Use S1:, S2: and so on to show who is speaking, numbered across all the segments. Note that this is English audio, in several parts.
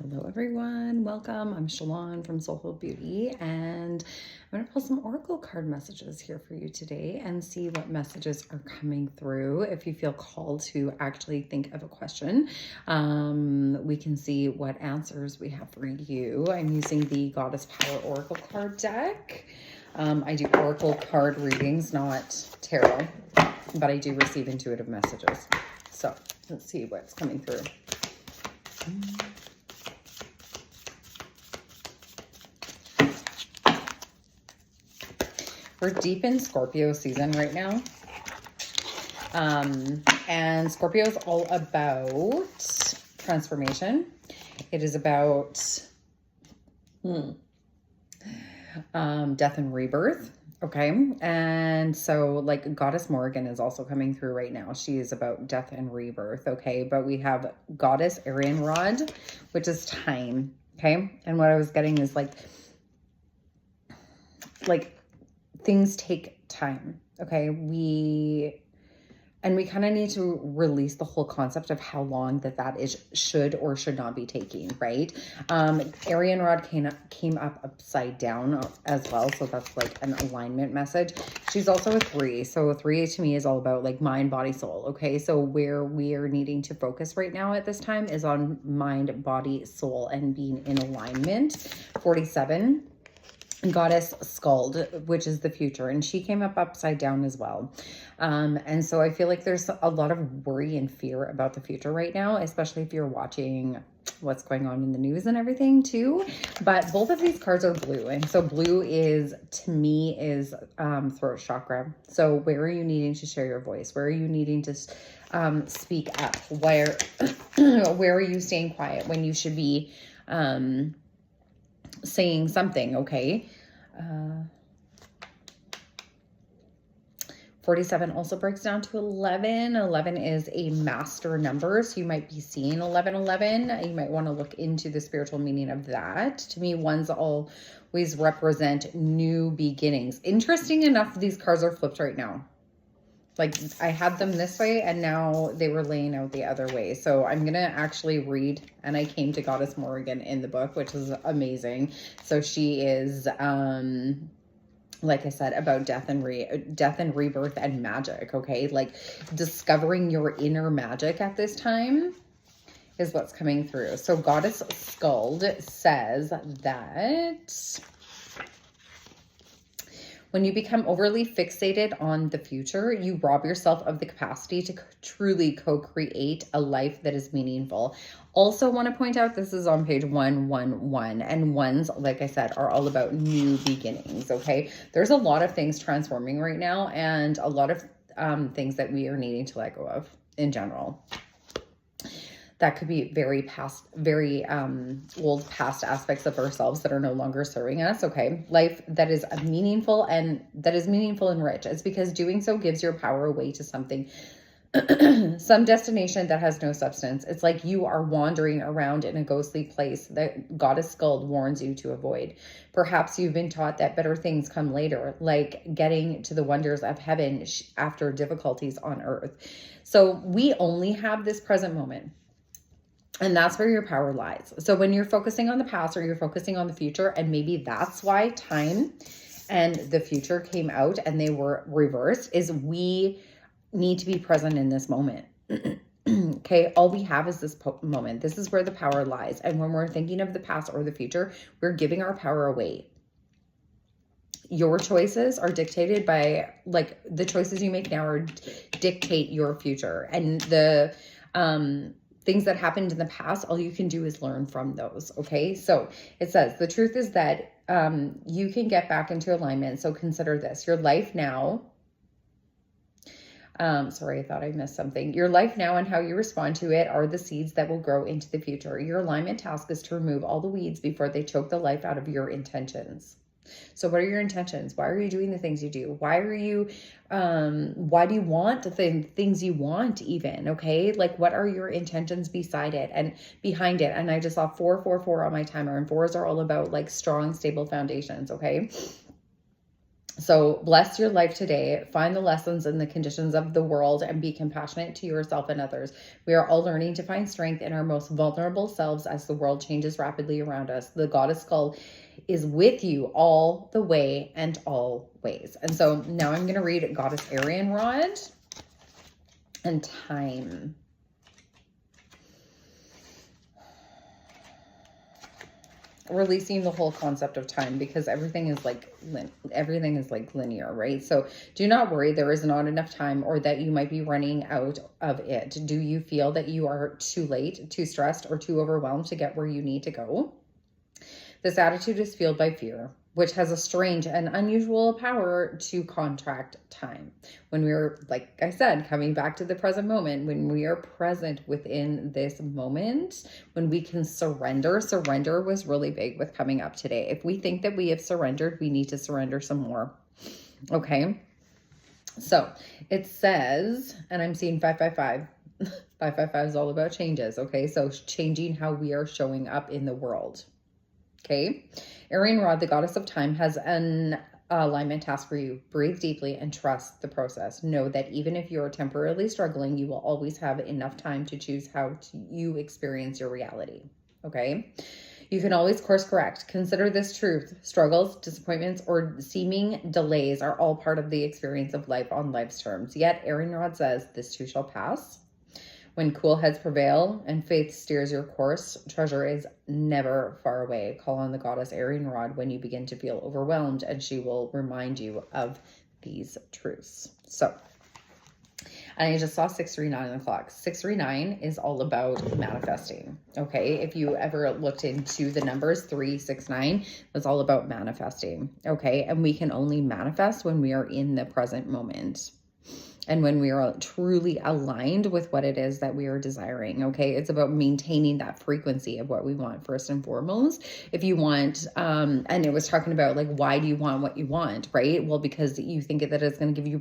S1: Hello everyone, welcome. I'm Shalon from Soulful Beauty, and I'm going to pull some oracle card messages here for you today and see what messages are coming through. If you feel called to actually think of a question, we can see what answers we have for you. I'm using the Goddess Power Oracle card deck. I do oracle card readings, not tarot, but I do receive intuitive messages. So let's see what's coming through. We're deep in Scorpio season right now. And Scorpio is all about transformation. It is about death and rebirth. Okay. And so like Goddess Morrigan is also coming through right now. She is about death and rebirth. Okay. But we have Goddess Arian Rod, which is time. Okay. And what I was getting is like things take time. Okay. We kind of need to release the whole concept of how long that should or should not be taking, right? Arian Rod came up upside down as well. So that's like an alignment message. She's also a 3. So a 3 to me is all about like mind, body, soul. Okay. So where we are needing to focus right now at this time is on mind, body, soul, and being in alignment. 47. Goddess Skald, which is the future, and she came up upside down as well. And so I feel like there's a lot of worry and fear about the future right now, especially if you're watching what's going on in the news and everything too. But both of these cards are blue, and so blue is, to me, is throat chakra. So where are you needing to share your voice? Where are you needing to speak up? Where are you staying quiet when you should be saying something? Okay. 47 also breaks down to 11. 11 is a master number. So you might be seeing 1111. You might want to look into the spiritual meaning of that. To me, ones always represent new beginnings. Interesting enough, these cards are flipped right now. Like I had them this way and now they were laying out the other way. So I'm going to actually read, and I came to Goddess Morrigan in the book, which is amazing. So she is, like I said, about death and rebirth and magic. Okay. Like discovering your inner magic at this time is what's coming through. So Goddess Skald says that when you become overly fixated on the future, you rob yourself of the capacity to truly co-create a life that is meaningful. Also want to point out, this is on page 111, and ones, like I said, are all about new beginnings, okay? There's a lot of things transforming right now, and a lot of things that we are needing to let go of in general. That could be very old past aspects of ourselves that are no longer serving us. Okay. Life that is meaningful and rich. It's because doing so gives your power away to something, some destination that has no substance. It's like you are wandering around in a ghostly place that Goddess Skald warns you to avoid. Perhaps you've been taught that better things come later, like getting to the wonders of heaven after difficulties on earth. So we only have this present moment. And that's where your power lies. So when you're focusing on the past or you're focusing on the future, and maybe that's why time and the future came out and they were reversed, is we need to be present in this moment. Okay. All we have is this moment. This is where the power lies. And when we're thinking of the past or the future, we're giving our power away. Your choices are dictated by, like, the choices you make now are dictate your future. And the, things that happened in the past, all you can do is learn from those. Okay. So it says, the truth is that you can get back into alignment. So consider this, your life now. Sorry, I thought I missed something. Your life now and how you respond to it are the seeds that will grow into the future. Your alignment task is to remove all the weeds before they choke the life out of your intentions. So what are your intentions? Why are you doing the things you do? Why do you want the things you want even? Okay. Like what are your intentions beside it and behind it? And I just saw 444 on my timer, and 4s are all about like strong, stable foundations. Okay. So bless your life today. Find the lessons in the conditions of the world and be compassionate to yourself and others. We are all learning to find strength in our most vulnerable selves as the world changes rapidly around us. The goddess skull is with you all the way and always. And so now I'm going to read Goddess Arian Rod and time. Releasing the whole concept of time, because everything is like linear, right? So do not worry, there is not enough time, or that you might be running out of it. Do you feel that you are too late, too stressed, or too overwhelmed to get where you need to go? This attitude is fueled by fear, which has a strange and unusual power to contract time. When we're, like I said, coming back to the present moment, when we are present within this moment, when we can surrender was really big with coming up today. If we think that we have surrendered, we need to surrender some more. Okay. So it says, and I'm seeing 555. 555 is all about changes. Okay. So changing how we are showing up in the world. Okay. Arian Rod, the goddess of time, has an alignment task for you. Breathe deeply and trust the process. Know that even if you're temporarily struggling, you will always have enough time to choose how you experience your reality. Okay. You can always course correct. Consider this truth. Struggles, disappointments, or seeming delays are all part of the experience of life on life's terms. Yet Arian Rod says this too shall pass. When cool heads prevail and faith steers your course, treasure is never far away. Call on the goddess Arian Rod when you begin to feel overwhelmed, and she will remind you of these truths. So, and I just saw 639 on the clock. 639 is all about manifesting. Okay. If you ever looked into the numbers 369, that's all about manifesting. Okay. And we can only manifest when we are in the present moment. And when we are truly aligned with what it is that we are desiring, okay? It's about maintaining that frequency of what we want first and foremost. If you want, and it was talking about like, why do you want what you want, right? Well, because you think that it's going to give you,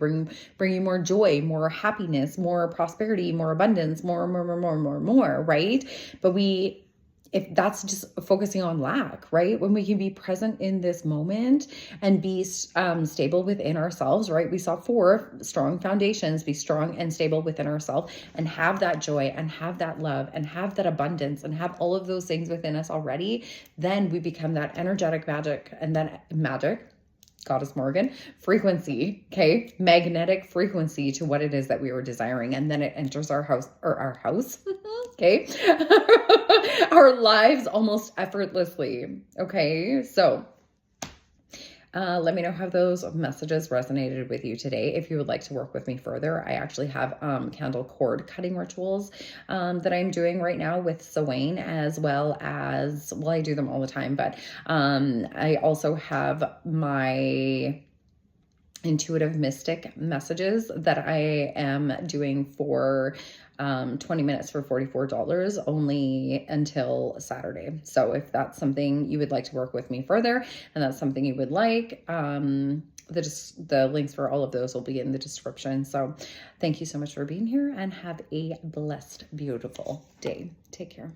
S1: bring you more joy, more happiness, more prosperity, more abundance, more, right? But if that's just focusing on lack, right? When we can be present in this moment and be stable within ourselves, right? We saw 4 strong foundations, be strong and stable within ourselves and have that joy and have that love and have that abundance and have all of those things within us already. Then we become that energetic magic, and then magic, Goddess Morgan, frequency, okay? Magnetic frequency to what it is that we were desiring. And then it enters our house, okay? Our lives almost effortlessly, okay? So let me know how those messages resonated with you today. If you would like to work with me further, I actually have candle cord cutting rituals that I'm doing right now with Sawane, as well as, well, I do them all the time, but I also have my intuitive mystic messages that I am doing for 20 minutes for $44 only until Saturday. So if that's something you would like to work with me further, and that's something you would like, the links for all of those will be in the description. So thank you so much for being here, and have a blessed, beautiful day. Take care.